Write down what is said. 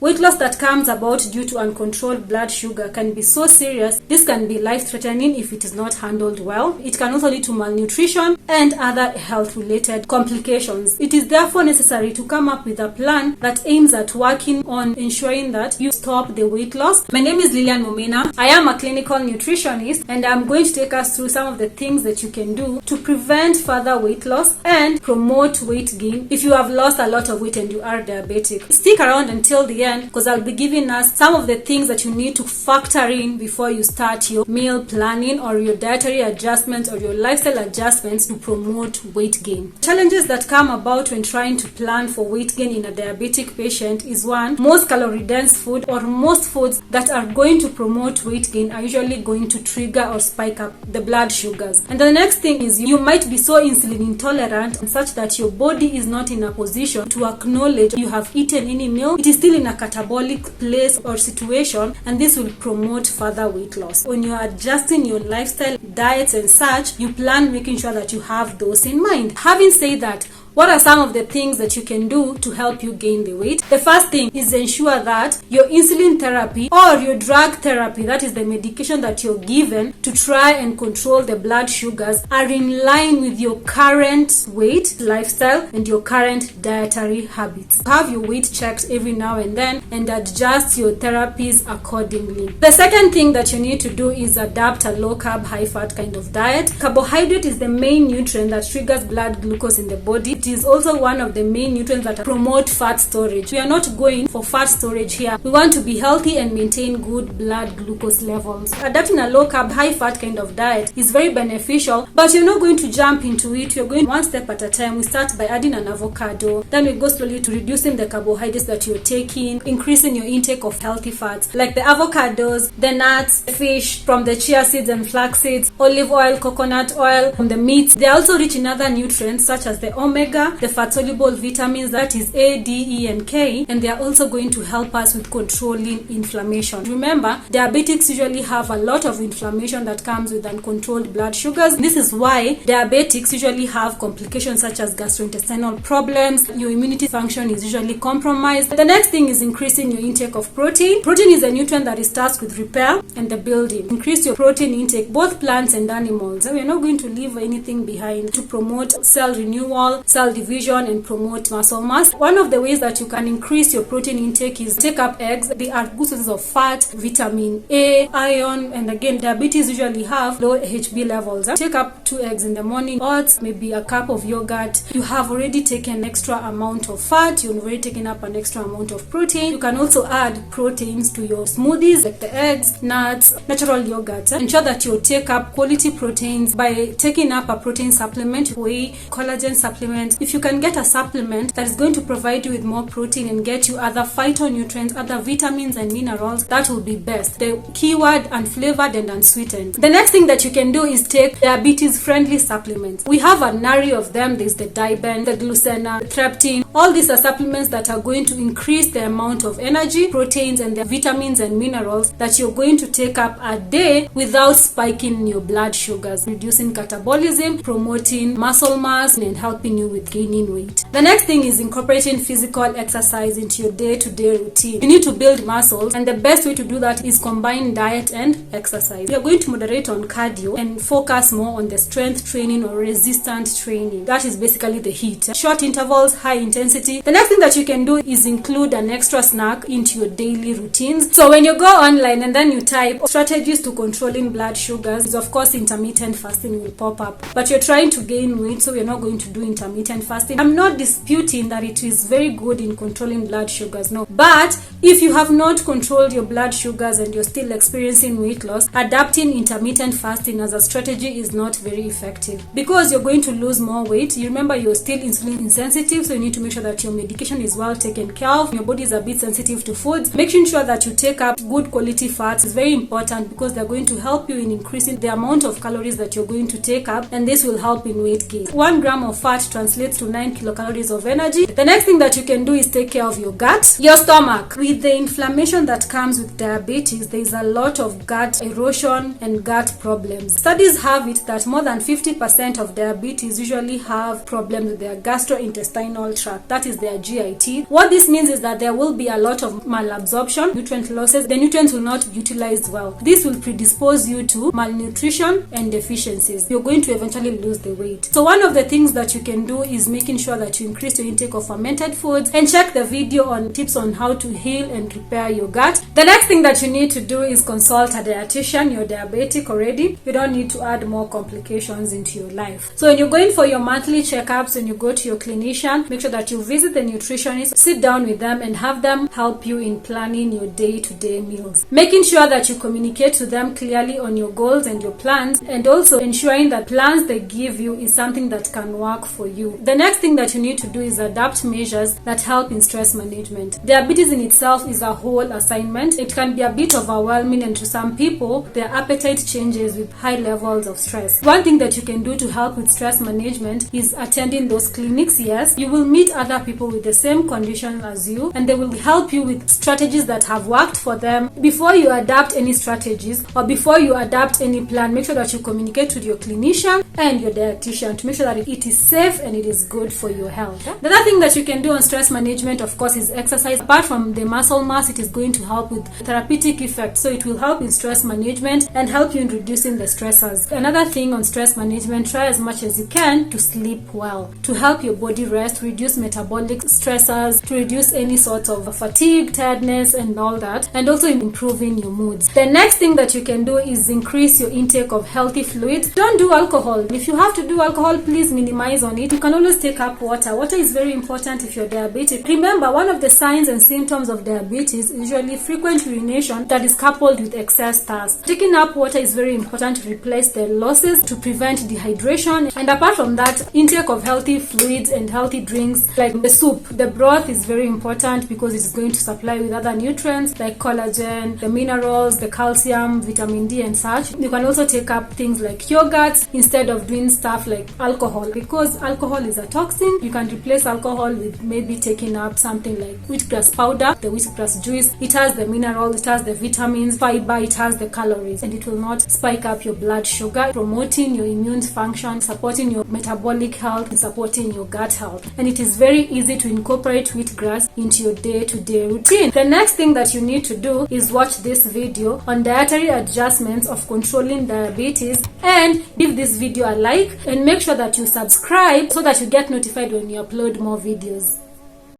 Weight loss that comes about due to uncontrolled blood sugar can be so serious. This can be life-threatening if it is not handled well. It can also lead to malnutrition and other health-related complications. It is therefore necessary to come up with a plan that aims at working on ensuring that you stop the weight loss. My name is Lilian Momena. I am a clinical nutritionist, and I'm going to take us through some of the things that you can do to prevent further weight loss and promote weight gain if you have lost a lot of weight and you are diabetic. Stick around until the end, because I'll be giving us some of the things that you need to factor in before you start your meal planning or your dietary adjustments or your lifestyle adjustments to promote weight gain. Challenges that come about when trying to plan for weight gain in a diabetic patient is one, most calorie dense food or most foods that are going to promote weight gain are usually going to trigger or spike up the blood sugars. And the next thing is you might be so insulin intolerant such that your body is not in a position to acknowledge you have eaten any meal. It is still in a catabolic place or situation, and this will promote further weight loss. When you are adjusting your lifestyle, diets and such, you plan making sure that you have those in mind. Having said that, what are some of the things that you can do to help you gain the weight? The first thing is ensure that your insulin therapy or your drug therapy, that is the medication that you're given to try and control the blood sugars, are in line with your current weight, lifestyle, and your current dietary habits. Have your weight checked every now and then and adjust your therapies accordingly. The second thing that you need to do is adapt a low-carb, high-fat kind of diet. Carbohydrate is the main nutrient that triggers blood glucose in the body. It is also one of the main nutrients that promote fat storage. We are not going for fat storage here. We want to be healthy and maintain good blood glucose levels. Adapting a low carb, high fat kind of diet is very beneficial, but you're not going to jump into it. You're going one step at a time. We start by adding an avocado. Then we go slowly to reducing the carbohydrates that you're taking, increasing your intake of healthy fats like the avocados, the nuts, fish from the chia seeds and flax seeds, olive oil, coconut oil, from the meats. They are also rich in other nutrients such as the omega, the fat-soluble vitamins, that is A, D, E, and K, and they are also going to help us with controlling inflammation. Remember, diabetics usually have a lot of inflammation that comes with uncontrolled blood sugars. This is why diabetics usually have complications such as gastrointestinal problems. Your immunity function is usually compromised. The next thing is increasing your intake of protein. Protein is a nutrient that is tasked with repair and the building. Increase your protein intake, both plants and animals. We are not going to leave anything behind to promote cell renewal, cell division, and promote muscle mass. One of the ways that you can increase your protein intake is take up eggs. They are good sources of fat, vitamin A, iron, and again, diabetes usually have low HB levels. Take up 2 eggs in the morning, oats, maybe a cup of yogurt. You have already taken an extra amount of fat. You've already taken up an extra amount of protein. You can also add proteins to your smoothies like the eggs, nuts, natural yogurt. Ensure that you take up quality proteins by taking up a protein supplement, whey, collagen supplement. If you can get a supplement that is going to provide you with more protein and get you other phytonutrients, other vitamins and minerals, that will be best. The keyword, unflavored and unsweetened. The next thing that you can do is take diabetes-friendly supplements. We have an array of them. There's the Diben, the Glucena, the Treptin. All these are supplements that are going to increase the amount of energy, proteins, and the vitamins and minerals that you're going to take up a day without spiking your blood sugars, reducing catabolism, promoting muscle mass, and helping you with gaining weight. The next thing is incorporating physical exercise into your day-to-day routine. You need to build muscles, and the best way to do that is combine diet and exercise. We are going to moderate on cardio and focus more on the strength training or resistance training. That is basically the HIIT. Short intervals, high intensity. The next thing that you can do is include an extra snack into your daily routines. So when you go online and then you type strategies to controlling blood sugars, of course intermittent fasting will pop up. But you're trying to gain weight, so you're not going to do intermittent fasting. I'm not disputing that it is very good in controlling blood sugars, no. But if you have not controlled your blood sugars and you're still experiencing weight loss, adapting intermittent fasting as a strategy is not very effective because you're going to lose more weight. You remember you're still insulin insensitive, so you need to make sure that your medication is well taken care of. Your body is a bit sensitive to foods. Making sure that you take up good quality fats is very important because they're going to help you in increasing the amount of calories that you're going to take up, and this will help in weight gain. 1 gram of fat transforms translates to 9 kilocalories of energy. The next thing that you can do is take care of your gut, your stomach. With the inflammation that comes with diabetes, there is a lot of gut erosion and gut problems. Studies have it that more than 50% of diabetes usually have problems with their gastrointestinal tract, that is their GIT. What this means is that there will be a lot of malabsorption, nutrient losses. The nutrients will not be utilized well. This will predispose you to malnutrition and deficiencies. You're going to eventually lose the weight. So one of the things that you can do is making sure that you increase your intake of fermented foods, and check the video on tips on how to heal and repair your gut. The next thing that you need to do is consult a dietitian. You're diabetic already. You don't need to add more complications into your life. So when you're going for your monthly checkups, when you go to your clinician, make sure that you visit the nutritionist, sit down with them and have them help you in planning your day-to-day meals. Making sure that you communicate to them clearly on your goals and your plans, and also ensuring that plans they give you is something that can work for you. The next thing that you need to do is adapt measures that help in stress management. Diabetes in itself is a whole assignment. It can be a bit overwhelming, and to some people, their appetite changes with high levels of stress. One thing that you can do to help with stress management is attending those clinics. Yes, you will meet other people with the same condition as you, and they will help you with strategies that have worked for them. Before you adapt any strategies or before you adapt any plan, make sure that you communicate with your clinician and your dietitian to make sure that it is safe and it is good for your health. The other thing that you can do on stress management, of course, is exercise. Apart from the muscle mass, it is going to help with therapeutic effect. So it will help in stress management and help you in reducing the stressors. Another thing on stress management, try as much as you can to sleep well, to help your body rest, reduce metabolic stressors, to reduce any sort of fatigue, tiredness, and all that, and also improving your moods. The next thing that you can do is increase your intake of healthy fluids. Don't do alcohol. If you have to do alcohol, please minimize on it. You can always take up water. Water is very important if you're diabetic. Remember, one of the signs and symptoms of diabetes is usually frequent urination that is coupled with excess thirst. Taking up water is very important to replace the losses, to prevent dehydration. And apart from that, intake of healthy fluids and healthy drinks like the soup, the broth is very important because it's going to supply with other nutrients like collagen, the minerals, the calcium, vitamin D and such. You can also take up things like yogurts instead of doing stuff like alcohol, because alcohol is a toxin. You can replace alcohol with maybe taking up something like wheatgrass powder, the wheatgrass juice. It has the minerals, it has the vitamins, fiber, it has the calories, and it will not spike up your blood sugar, promoting your immune function, supporting your metabolic health, and supporting your gut health. And it is very easy to incorporate wheatgrass into your day-to-day routine. The next thing that you need to do is watch this video on dietary adjustments of controlling diabetes, and give this video a like and make sure that you subscribe so that you get notified when you upload more videos.